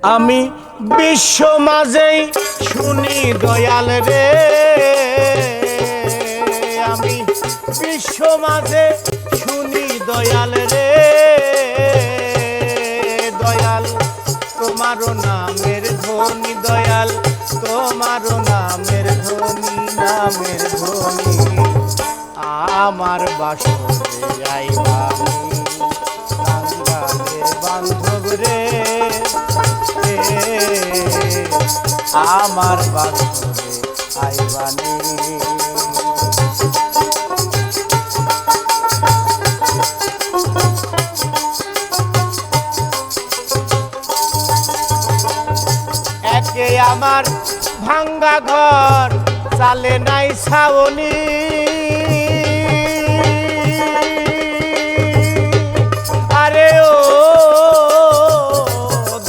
আমি বিশ্ব মাঝেই শুনি দয়াল রে, আমি বিশ্ব মাঝে শুনি দয়াল রে, দয়াল তোমারও নামের ধ্বনি, দয়াল তোমারও নামের ধ্বনি, নামের ধ্বনি আমার বাসরে আইবানি বাঙালের বান্ধব রে, আমার বাসরে আইবানি। একে আমার ভাঙ্গা ঘর চালে নাই ছাউনি, আরে ও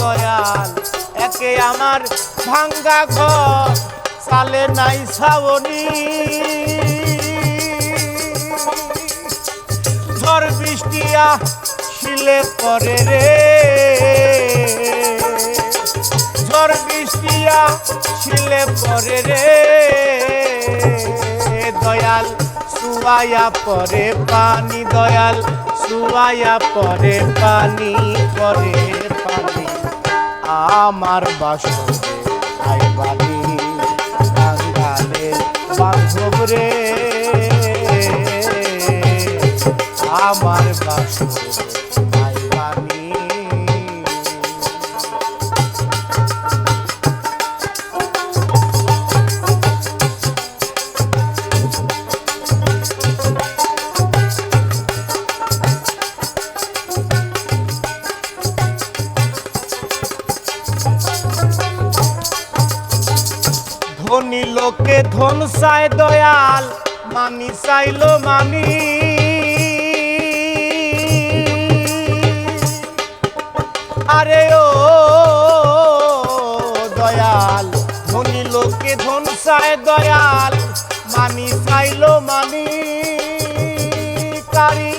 দয়াল একে আমার ভাঙ্গা ঘর চালে নাই ছাউনি, ঝড় বৃষ্টিয়া শিলে পরে রে, ঝড় বৃষ্টিয়া শিলে পরে রে, দয়াল সুয়ায়া পরে পানি, দয়াল সুয়ায়া পরে পানি, পরে পানি আমার বাসরে আইবানি বাঙালের বান্ধব রে, আমার বাসরে আইবানি। ধনী লোকে ধন চায় দয়াল, মানি চাইলো মানি, আরে ও দয়াল ধনী লোকে ধন চায় দয়াল, মানি চাইলো মানি, কারি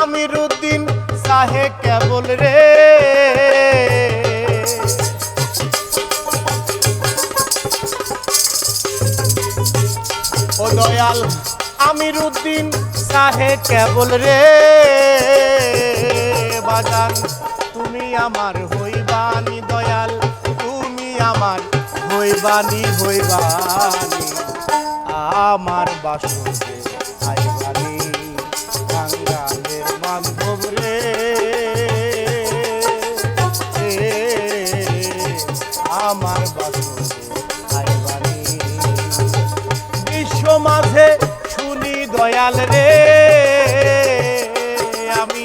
আমিরুদ্দিন চাহে কেবল রে, ও দয়াল আমিরুদ্দিন চাহে কেবল রে, বাজান তুমি আমার হইবানি, দয়াল তুমি আমার হইবানি, হইবানি আমার বাসরে আইবানি বাঙালের বান্ধব রে, আমার বাসরে আইবানি। বিশ্ব মাঝে শুনি দয়াল রে, আমি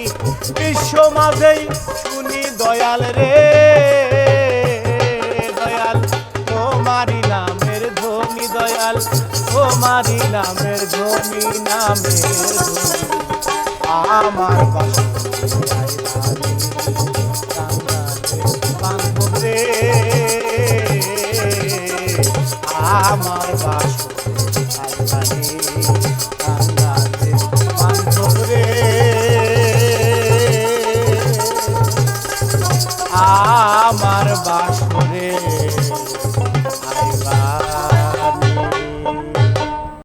বিশ্ব মাঝেই শুনি দয়াল রে, দয়াল তোমারি নামের ধ্বনি, দয়াল তোমারি নামের ধ্বনি, নামের ধ্বনি আমার বাসরে